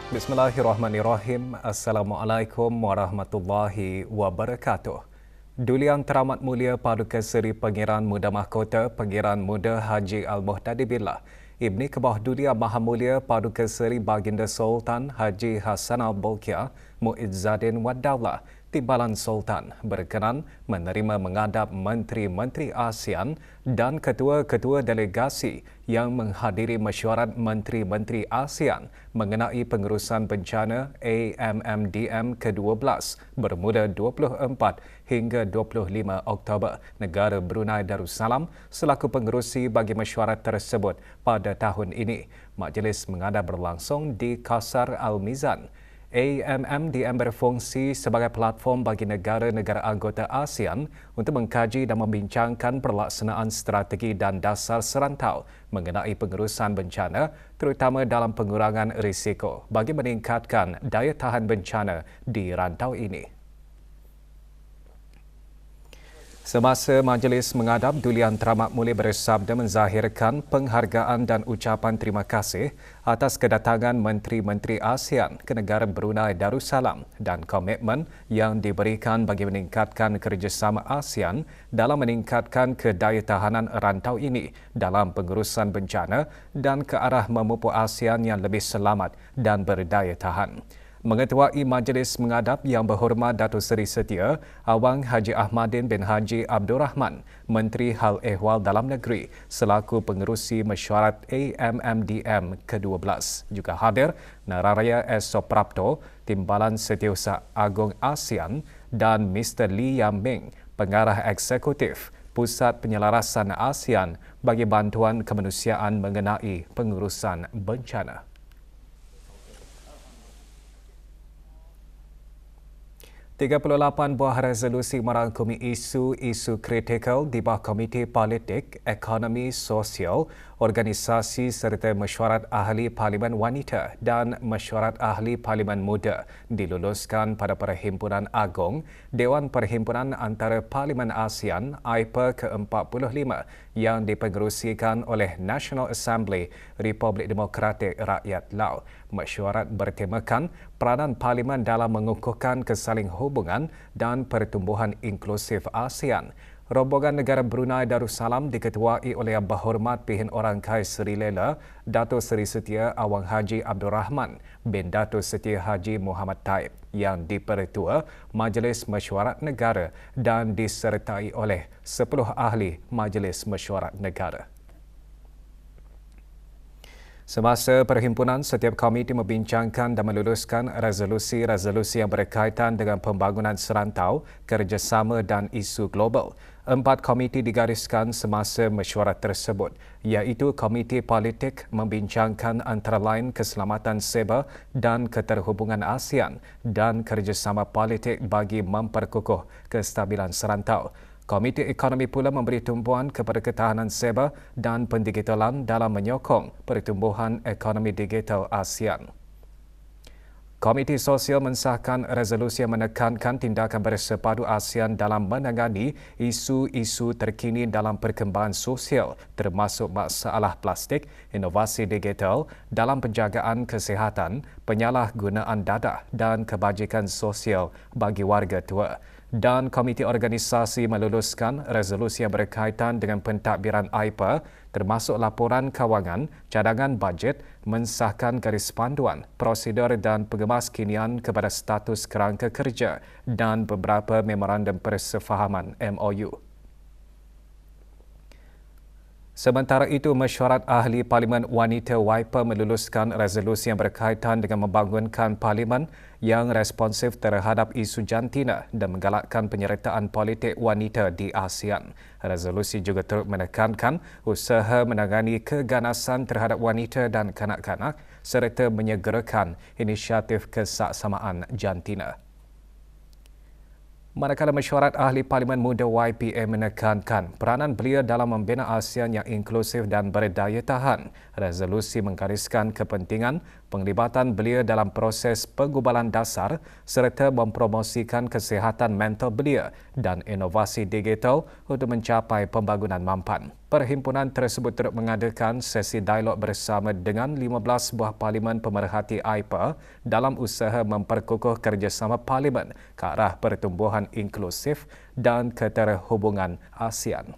Bismillahirrahmanirrahim. Assalamualaikum warahmatullahi wabarakatuh. Dulian Teramat Mulia Paduka Seri Pangeran Muda Mahkota Pangeran Muda Haji Al-Muhtadi Billah Ibni Kebah Dulia Maha Mulia Paduka Seri Baginda Sultan Haji Hassan Al-Bolkiah Muizzaddin Wad Daulah Timbalan Sultan berkenan menerima menghadap Menteri-Menteri ASEAN dan ketua-ketua delegasi yang menghadiri mesyuarat Menteri-Menteri ASEAN mengenai pengurusan bencana AMMDM ke-12 bermula 24 hingga 25 Oktober negara Brunei Darussalam selaku pengerusi bagi mesyuarat tersebut pada tahun ini. Majlis menghadap berlangsung di Qasar Al-Mizan. AMMDM berfungsi sebagai platform bagi negara-negara anggota ASEAN untuk mengkaji dan membincangkan pelaksanaan strategi dan dasar serantau mengenai pengurusan bencana terutama dalam pengurangan risiko bagi meningkatkan daya tahan bencana di rantau ini. Semasa majlis menghadap, Dulian Teramat Mulia bersabda menzahirkan penghargaan dan ucapan terima kasih atas kedatangan Menteri-Menteri ASEAN ke negara Brunei Darussalam dan komitmen yang diberikan bagi meningkatkan kerjasama ASEAN dalam meningkatkan kedayattahanan rantau ini dalam pengurusan bencana dan ke arah memupuk ASEAN yang lebih selamat dan berdaya tahan. Mengetuai majlis menghadap Yang Berhormat Datuk Seri Setia Awang Haji Ahmadin bin Haji Abdul Rahman, Menteri Hal Ehwal Dalam Negeri selaku pengerusi mesyuarat AMMDM ke-12. Juga hadir Nararaya S. Soprapto, Timbalan Setiausaha Agong ASEAN dan Mr. Lee Yam Ming, Pengarah Eksekutif Pusat Penyelarasan ASEAN bagi bantuan kemanusiaan mengenai pengurusan bencana. 38 buah resolusi merangkumi isu-isu kritikal di bawah Komiti Politik, Ekonomi Sosial, Organisasi serta Mesyuarat Ahli Parlimen Wanita dan Mesyuarat Ahli Parlimen Muda diluluskan pada Perhimpunan Agong Dewan Perhimpunan Antara Parlimen ASEAN AIPA ke-45 yang dipengerusikan oleh National Assembly Republik Demokratik Rakyat Laos. Mesyuarat bertemakan peranan Parlimen dalam mengukuhkan kesaling hubungan dan pertumbuhan inklusif ASEAN. Rombongan negara Brunei Darussalam diketuai oleh Yang Berhormat Pihin Orang Kaya Seri Lela Datuk Seri Setia Awang Haji Abdul Rahman bin Datuk Setia Haji Muhammad Taib yang dipertua Majlis Mesyuarat Negara dan disertai oleh 10 ahli Majlis Mesyuarat Negara. Semasa perhimpunan, setiap komiti membincangkan dan meluluskan resolusi-resolusi yang berkaitan dengan pembangunan serantau, kerjasama dan isu global. 4 komiti digariskan semasa mesyuarat tersebut, iaitu Komiti Politik membincangkan antara lain keselamatan seba dan keterhubungan ASEAN dan kerjasama politik bagi memperkukuh kestabilan serantau. Komiti Ekonomi pula memberi tumpuan kepada ketahanan seba dan pendigitalan dalam menyokong pertumbuhan ekonomi digital ASEAN. Komiti Sosial mensahkan resolusi yang menekankan tindakan bersepadu ASEAN dalam menangani isu-isu terkini dalam perkembangan sosial termasuk masalah plastik, inovasi digital dalam penjagaan kesihatan, penyalahgunaan dadah dan kebajikan sosial bagi warga tua. Dan Komiti Organisasi meluluskan resolusi yang berkaitan dengan pentadbiran AIPA termasuk laporan kawangan, cadangan bajet, mensahkan garis panduan, prosedur dan pengemaskinian kepada status kerangka kerja dan beberapa memorandum persefahaman MOU. Sementara itu, Mesyuarat Ahli Parlimen Wanita WAIPA meluluskan resolusi yang berkaitan dengan membangunkan parlimen yang responsif terhadap isu jantina dan menggalakkan penyertaan politik wanita di ASEAN. Resolusi juga turut menekankan usaha menangani keganasan terhadap wanita dan kanak-kanak serta menyegerakan inisiatif kesaksamaan jantina. Manakala Mesyuarat Ahli Parlimen Muda YPA menekankan peranan belia dalam membina ASEAN yang inklusif dan berdaya tahan. Resolusi menggariskan kepentingan penglibatan belia dalam proses penggubalan dasar serta mempromosikan kesihatan mental belia dan inovasi digital untuk mencapai pembangunan mampan. Perhimpunan tersebut turut mengadakan sesi dialog bersama dengan 15 buah parlimen pemerhati AIPA dalam usaha memperkukuh kerjasama parlimen ke arah pertumbuhan inklusif dan keterhubungan ASEAN.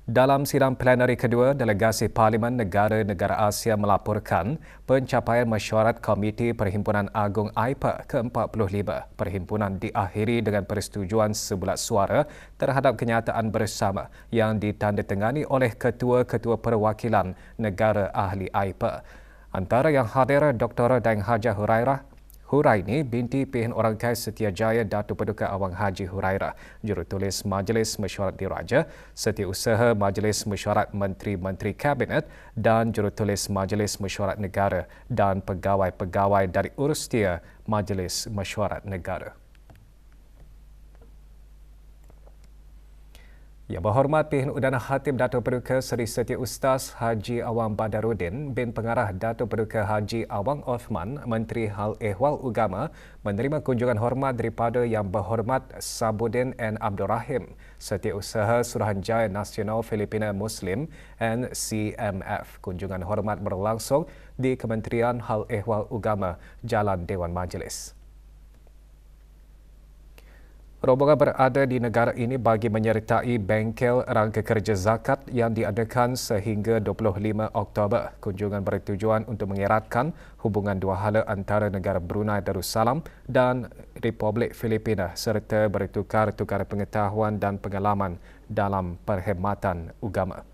Dalam sidang plenari kedua, delegasi Parlimen Negara-Negara Asia melaporkan pencapaian mesyuarat Komiti Perhimpunan Agung AIPA ke-45. Perhimpunan diakhiri dengan persetujuan sebulat suara terhadap kenyataan bersama yang ditandatangani oleh ketua-ketua perwakilan negara ahli AIPA. Antara yang hadir Dr. Daeng Haja Huraini binti Pilihan Orang Kaya Setiajaya Dato' Paduka Awang Haji Hurairah, Jurutulis Majlis Mesyuarat Diraja, Setiausaha Majlis Mesyuarat Menteri-Menteri Kabinet dan Jurutulis Majlis Mesyuarat Negara dan pegawai-pegawai dari urustia Majlis Mesyuarat Negara. Yang Berhormat Pilihan Udana Khatib Dato' Paduka Seri Setia Ustaz Haji Awang Badaruddin bin Pengarah Dato' Paduka Haji Awang Othman, Menteri Hal Ehwal Agama, menerima kunjungan hormat daripada Yang Berhormat Sabudin N. Abdul Rahim, Setiausaha Suruhanjaya Nasional Filipina Muslim NCMF. Kunjungan hormat berlangsung di Kementerian Hal Ehwal Agama, Jalan Dewan Majlis. Rombongan berada di negara ini bagi menyertai bengkel rangka kerja zakat yang diadakan sehingga 25 Oktober. Kunjungan bertujuan untuk mengeratkan hubungan dua hala antara negara Brunei Darussalam dan Republik Filipina serta bertukar-tukar pengetahuan dan pengalaman dalam perkhidmatan agama.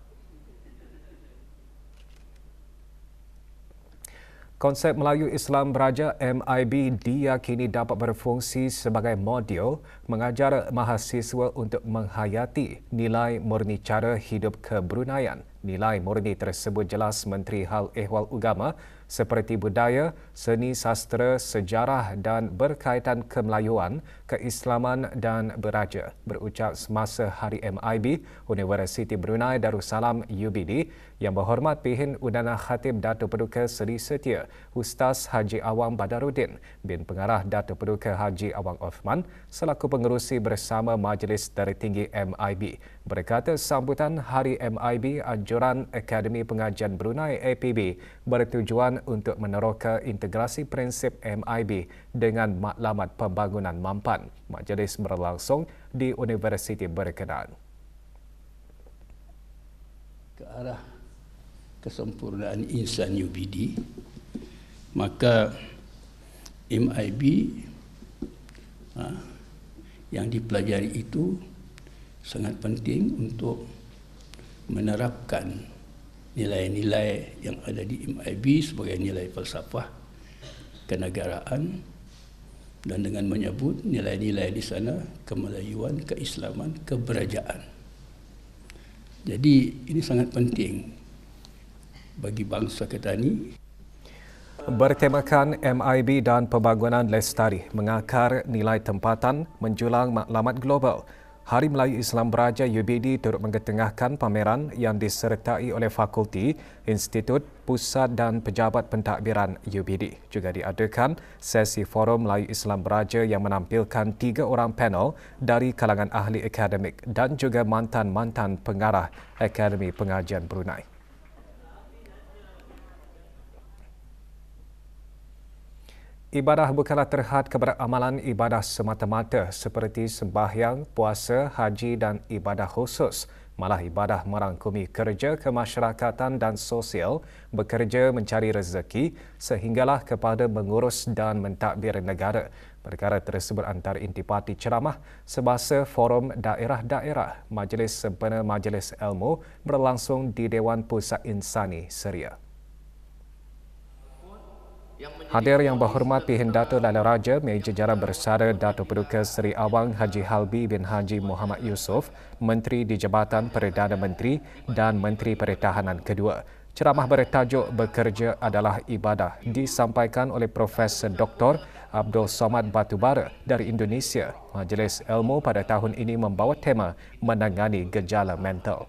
Konsep Melayu Islam Beraja MIB diyakini dapat berfungsi sebagai modul mengajar mahasiswa untuk menghayati nilai murni cara hidup kebrunaian. Nilai murni tersebut jelas Menteri Hal Ehwal Agama seperti budaya, seni sastra, sejarah dan berkaitan kemelayuan, keislaman dan beraja. Berucap semasa Hari MIB, Universiti Brunei Darussalam UBD, Yang Berhormat Pilihan Udana Khatib Dato' Paduka Seri Setia Ustaz Haji Awang Badaruddin bin Pengarah Dato' Paduka Haji Awang Othman selaku pengerusi bersama Majlis Tertinggi MIB berkata sambutan Hari MIB anjuran Akademi Pengajian Brunei APB bertujuan untuk meneroka integrasi prinsip MIB dengan maklumat pembangunan mampan. Majlis berlangsung di universiti berkenaan. Ke arah kesempurnaan insan UBD, maka MIB yang dipelajari itu sangat penting untuk menerapkan nilai-nilai yang ada di MIB sebagai nilai falsafah kenegaraan dan dengan menyebut nilai-nilai di sana kemelayuan, keislaman, keberajaan. Jadi ini sangat penting bagi bangsa kita ini. Bertemakan MIB dan Pembangunan Lestari mengakar nilai tempatan menjulang maklumat global. Hari Melayu Islam Beraja UBD turut mengetengahkan pameran yang disertai oleh Fakulti, Institut, Pusat dan Pejabat Pentadbiran UBD. Juga diadakan sesi Forum Melayu Islam Beraja yang menampilkan 3 orang panel dari kalangan ahli akademik dan juga mantan-mantan pengarah Akademi Pengajian Brunei. Ibadah bukanlah terhad kepada amalan ibadah semata-mata seperti sembahyang, puasa, haji dan ibadah khusus. Malah ibadah merangkumi kerja kemasyarakatan dan sosial, bekerja mencari rezeki sehinggalah kepada mengurus dan mentadbir negara. Perkara tersebut antara intipati ceramah semasa Forum Daerah-Daerah Majlis Sempena Majlis Ilmu berlangsung di Dewan Pusat Insani Seria. Hadir Yang Berhormat Pilihan Dato' Laila Raja, Meja Jara Bersara Dato' Paduka Seri Awang Haji Halbi bin Haji Muhammad Yusof, Menteri di Jabatan Perdana Menteri dan Menteri Pertahanan kedua. Ceramah bertajuk Bekerja adalah Ibadah disampaikan oleh Profesor Dr. Abdul Somad Batubara dari Indonesia. Majlis Ilmu pada tahun ini membawa tema menangani gejala mental.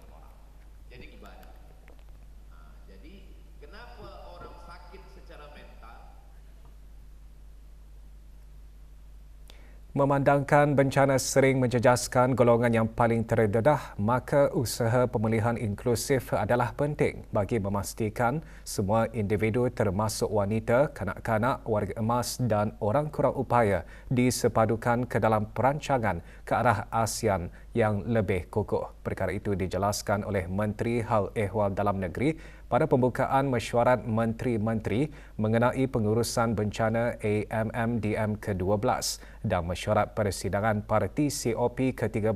Memandangkan bencana sering menjejaskan golongan yang paling terdedah, maka usaha pemulihan inklusif adalah penting bagi memastikan semua individu termasuk wanita, kanak-kanak, warga emas dan orang kurang upaya disepadukan ke dalam perancangan ke arah ASEAN yang lebih kukuh. Perkara itu dijelaskan oleh Menteri Hal Ehwal Dalam Negeri pada pembukaan mesyuarat Menteri-Menteri mengenai pengurusan bencana AMMDM ke-12 dan mesyuarat persidangan Parti COP ke-13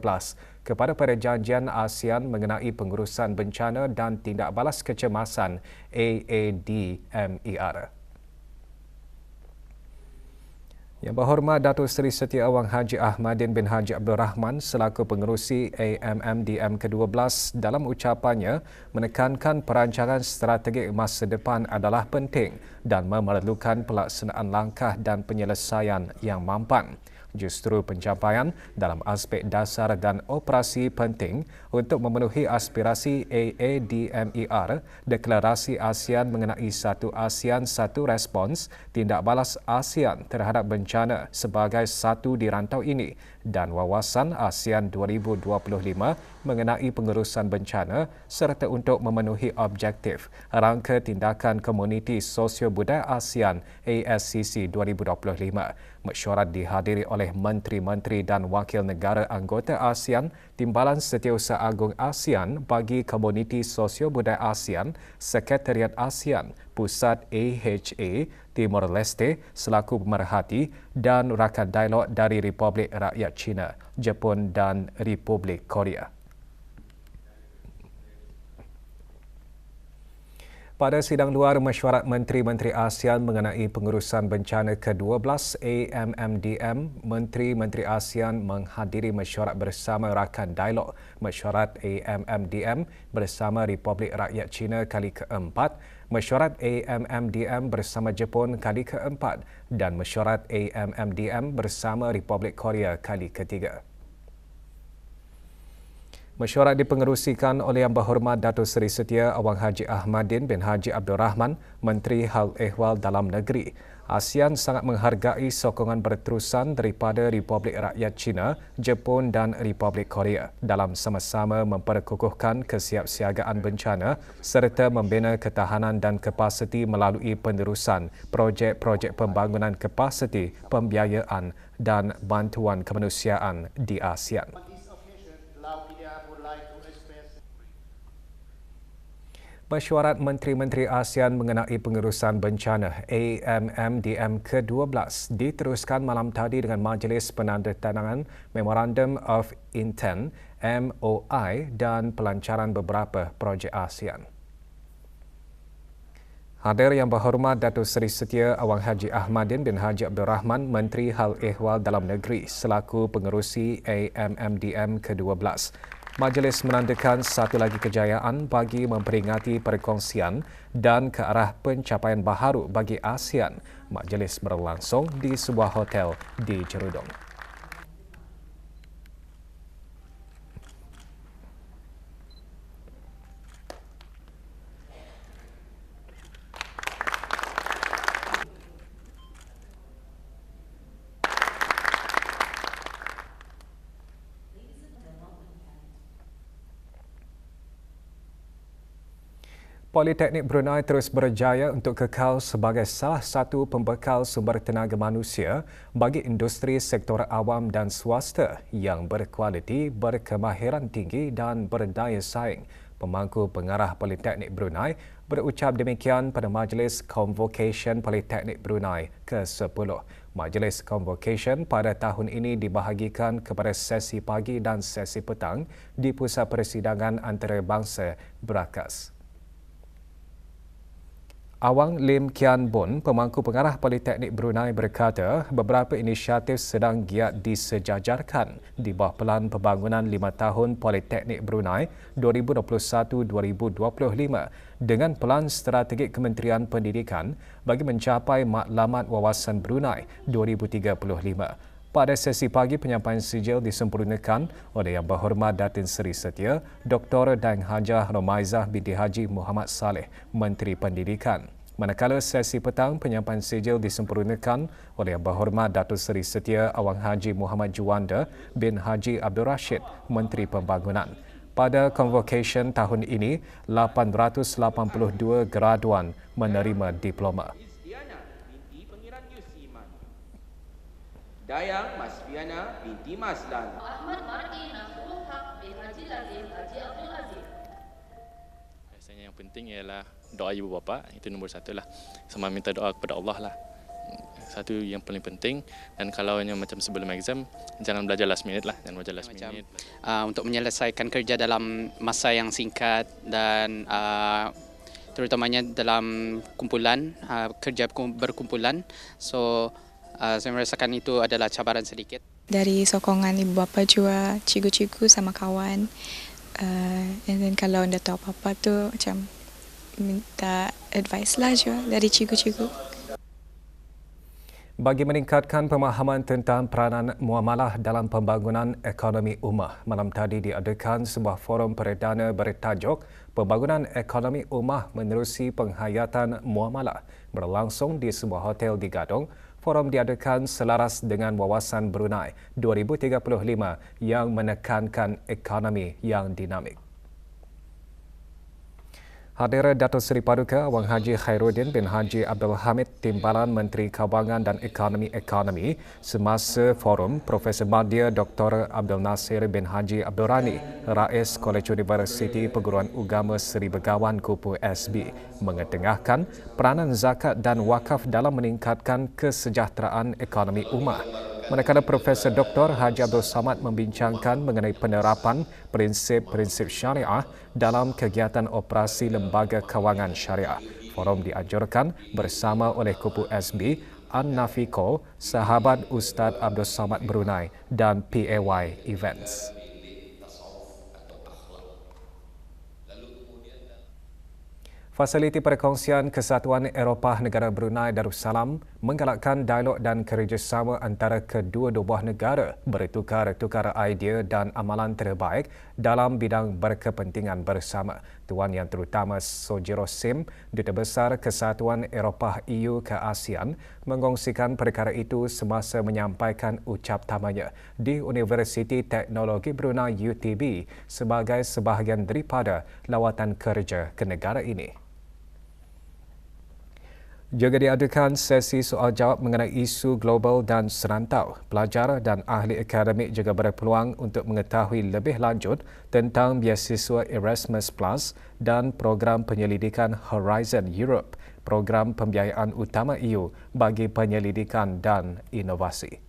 kepada Perjanjian ASEAN mengenai pengurusan bencana dan tindak balas kecemasan AADMER. Yang Berhormat Datuk Seri Setia Awang Haji Ahmadin bin Haji Abdul Rahman selaku pengerusi AMMDM ke-12 dalam ucapannya menekankan perancangan strategik masa depan adalah penting dan memerlukan pelaksanaan langkah dan penyelesaian yang mampan. Justru pencapaian dalam aspek dasar dan operasi penting untuk memenuhi aspirasi AADMER, Deklarasi ASEAN mengenai Satu ASEAN Satu Respons, tindak balas ASEAN terhadap bencana sebagai satu di rantau ini dan Wawasan ASEAN 2025 mengenai pengurusan bencana serta untuk memenuhi objektif Rangka Tindakan Komuniti Sosio-Budaya ASEAN ASCC 2025. Mesyuarat dihadiri oleh menteri-menteri dan wakil negara anggota ASEAN, Timbalan Setiausaha Agung ASEAN bagi Komuniti Sosio-Budaya ASEAN, Sekretariat ASEAN, Pusat AHA, Timor Leste selaku pemerhati dan rakan dialog dari Republik Rakyat China, Jepun dan Republik Korea. Pada sidang luar mesyuarat Menteri-Menteri ASEAN mengenai pengurusan bencana ke-12 AMMDM, Menteri-Menteri ASEAN menghadiri mesyuarat bersama rakan dialog mesyuarat AMMDM bersama Republik Rakyat China kali ke-4, mesyuarat AMMDM bersama Jepun kali ke-4 dan mesyuarat AMMDM bersama Republik Korea kali ke-3. Mesyuarat dipengerusikan oleh Yang Berhormat Datuk Seri Setia Awang Haji Ahmadin bin Haji Abdul Rahman, Menteri Hal Ehwal Dalam Negeri. ASEAN sangat menghargai sokongan berterusan daripada Republik Rakyat China, Jepun dan Republik Korea dalam sama-sama memperkukuhkan kesiapsiagaan bencana serta membina ketahanan dan kapasiti melalui penerusan projek-projek pembangunan kapasiti, pembiayaan dan bantuan kemanusiaan di ASEAN. Mesyuarat Menteri-Menteri ASEAN mengenai pengurusan bencana AMMDM ke-12 diteruskan malam tadi dengan Majlis Penandatanganan Memorandum of Intent MOI dan pelancaran beberapa projek ASEAN. Hadir Yang Berhormat Datuk Seri Setia Awang Haji Ahmadin bin Haji Abdul Rahman, Menteri Hal Ehwal Dalam Negeri selaku pengerusi AMMDM ke-12. Majlis menandakan satu lagi kejayaan bagi memperingati perkongsian dan ke arah pencapaian baharu bagi ASEAN. Majlis berlangsung di sebuah hotel di Jerudong. Politeknik Brunei terus berjaya untuk kekal sebagai salah satu pembekal sumber tenaga manusia bagi industri sektor awam dan swasta yang berkualiti, berkemahiran tinggi dan berdaya saing. Pemangku pengarah Politeknik Brunei berucap demikian pada Majlis Convocation Politeknik Brunei ke-10. Majlis Convocation pada tahun ini dibahagikan kepada sesi pagi dan sesi petang di Pusat Persidangan Antarabangsa Berakas. Awang Lim Kian Bun, pemangku pengarah Politeknik Brunei berkata beberapa inisiatif sedang giat disejajarkan di bawah Pelan Pembangunan 5 Tahun Politeknik Brunei 2021-2025 dengan Pelan Strategik Kementerian Pendidikan bagi mencapai Matlamat Wawasan Brunei 2035. Pada sesi pagi, penyampaian sijil disempurnakan oleh Yang Berhormat Datin Seri Setia, Dr. Dang Hajah Romaizah binti Haji Muhammad Saleh, Menteri Pendidikan. Manakala sesi petang penyampaian sijil disempurnakan oleh Yang Berhormat Datuk Seri Setia Awang Haji Muhammad Juanda bin Haji Abdul Rashid, Menteri Pembangunan. Pada convocation tahun ini, 882 graduan menerima diploma. Dayang Masfiana binti Maslan. Ahmad Mardi Nafrul Haq bin Haji Lazim Haji Abdul Aziz. Biasanya yang penting ialah doa ibu bapa, itu nombor satu lah. Sama minta doa kepada Allah lah. Satu yang paling penting. Dan kalau yang macam sebelum exam, jangan belajar last minute lah. Jangan belajar last minute. Untuk menyelesaikan kerja dalam masa yang singkat dan terutamanya dalam kumpulan, kerja berkumpulan. So, saya merasakan itu adalah cabaran sedikit. Dari sokongan ibu bapa juga, cikgu-cikgu sama kawan. And then kalau anda tahu apa-apa tu macam minta advice lah juga dari cikgu-cikgu. Bagi meningkatkan pemahaman tentang peranan muamalah dalam pembangunan ekonomi ummah, malam tadi diadakan sebuah forum perdana bertajuk Pembangunan Ekonomi Ummah Menerusi Penghayatan Muamalah berlangsung di sebuah hotel di Gadong. Forum diadakan selaras dengan Wawasan Brunei 2035 yang menekankan ekonomi yang dinamik. Hadir Datuk Seri Paduka Awang Haji Khairuddin bin Haji Abdul Hamid, Timbalan Menteri Kawangan dan Ekonomi semasa forum. Profesor Madya Dr. Abdul Nasir bin Haji Abdul Rani, Rais Kolej Universiti Perguruan Agama Seri Begawan Kupu SB, mengetengahkan peranan zakat dan wakaf dalam meningkatkan kesejahteraan ekonomi ummah. Manakala Profesor Dr. Haji Abdul Samad membincangkan mengenai penerapan prinsip-prinsip syariah dalam kegiatan operasi lembaga kewangan syariah. Forum dianjurkan bersama oleh Kupu SB, An-Nafiko, Sahabat Ustaz Abdul Samad Brunei dan PAY Events. Fasiliti Perkongsian Kesatuan Eropah Negara Brunei Darussalam menggalakkan dialog dan kerjasama antara kedua-dua buah negara bertukar-tukar idea dan amalan terbaik dalam bidang berkepentingan bersama. Tuan Yang Terutama Sojiro Sim, Duta Besar Kesatuan Eropah EU ke ASEAN, mengongsikan perkara itu semasa menyampaikan ucap tamanya di Universiti Teknologi Brunei UTB sebagai sebahagian daripada lawatan kerja ke negara ini. Juga diadakan sesi soal jawab mengenai isu global dan serantau. Pelajar dan ahli akademik juga berpeluang untuk mengetahui lebih lanjut tentang beasiswa Erasmus Plus dan program penyelidikan Horizon Europe, program pembiayaan utama EU bagi penyelidikan dan inovasi.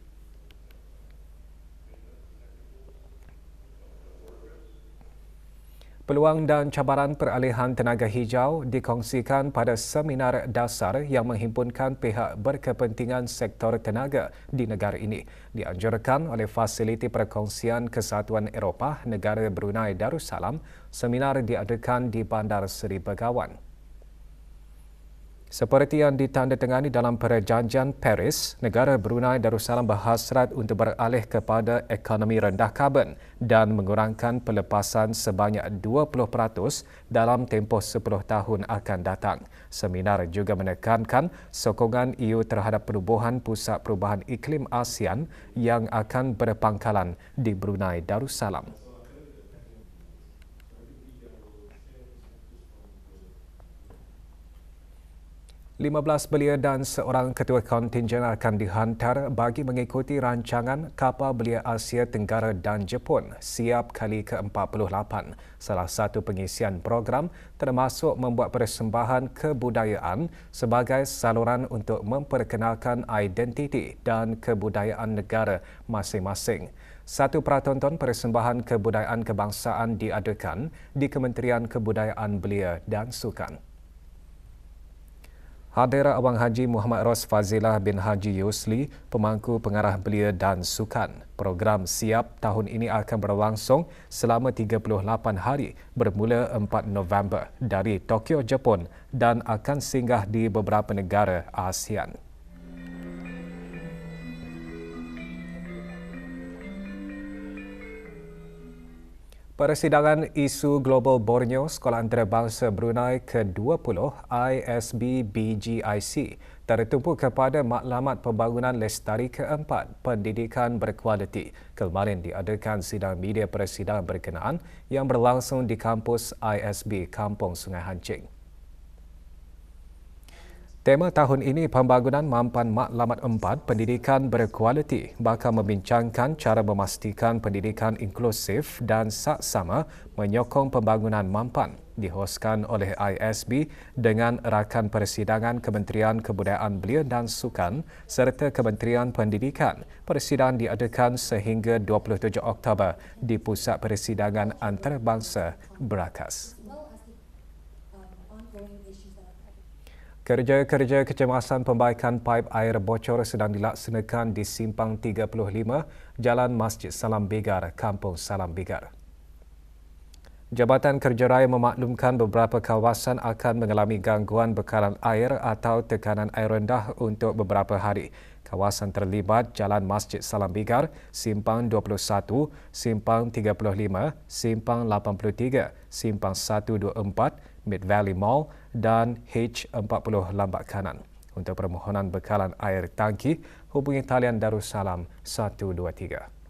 Peluang dan cabaran peralihan tenaga hijau dikongsikan pada seminar dasar yang menghimpunkan pihak berkepentingan sektor tenaga di negara ini. Dianjurkan oleh Fasiliti Perkongsian Kesatuan Eropah Negara Brunei Darussalam, seminar diadakan di Bandar Seri Begawan. Seperti yang ditandatangani dalam Perjanjian Paris, negara Brunei Darussalam berhasrat untuk beralih kepada ekonomi rendah karbon dan mengurangkan pelepasan sebanyak 20% dalam tempoh 10 tahun akan datang. Seminar juga menekankan sokongan EU terhadap penubuhan Pusat Perubahan Iklim ASEAN yang akan berpangkalan di Brunei Darussalam. 15 belia dan seorang ketua kontingen akan dihantar bagi mengikuti rancangan kapal belia Asia Tenggara dan Jepun siap kali ke-48. Salah satu pengisian program termasuk membuat persembahan kebudayaan sebagai saluran untuk memperkenalkan identiti dan kebudayaan negara masing-masing. Satu pratonton persembahan kebudayaan kebangsaan diadakan di Kementerian Kebudayaan Belia dan Sukan. Hadir Awang Haji Muhammad Ros Fazilah bin Haji Yusli, pemangku pengarah belia dan sukan. Program siap tahun ini akan berlangsung selama 38 hari bermula 4 November dari Tokyo, Jepun dan akan singgah di beberapa negara ASEAN. Persidangan isu global Borneo Sekolah Antarabangsa Brunei ke-20 ISB BGIC tertumpu kepada maklumat pembangunan lestari keempat pendidikan berkualiti. Kemarin diadakan sidang media persidangan berkenaan yang berlangsung di kampus ISB Kampung Sungai Hancing. Tema tahun ini pembangunan mampan maklumat 4 pendidikan berkualiti bakal membincangkan cara memastikan pendidikan inklusif dan saksama menyokong pembangunan mampan dihoskan oleh ISB dengan rakan persidangan Kementerian Kebudayaan Belia dan Sukan serta Kementerian Pendidikan. Persidangan diadakan sehingga 27 Oktober di Pusat Persidangan Antarabangsa Berakas. Kerja-kerja kecemasan pembaikan paip air bocor sedang dilaksanakan di Simpang 35, Jalan Masjid Salam Begar, Kampung Salam Begar. Jabatan Kerja Raya memaklumkan beberapa kawasan akan mengalami gangguan bekalan air atau tekanan air rendah untuk beberapa hari. Kawasan terlibat Jalan Masjid Salam Begar, Simpang 21, Simpang 35, Simpang 83, Simpang 124, Mid Valley Mall dan H40 Lambak Kanan. Untuk permohonan bekalan air tangki, hubungi talian Darussalam 123.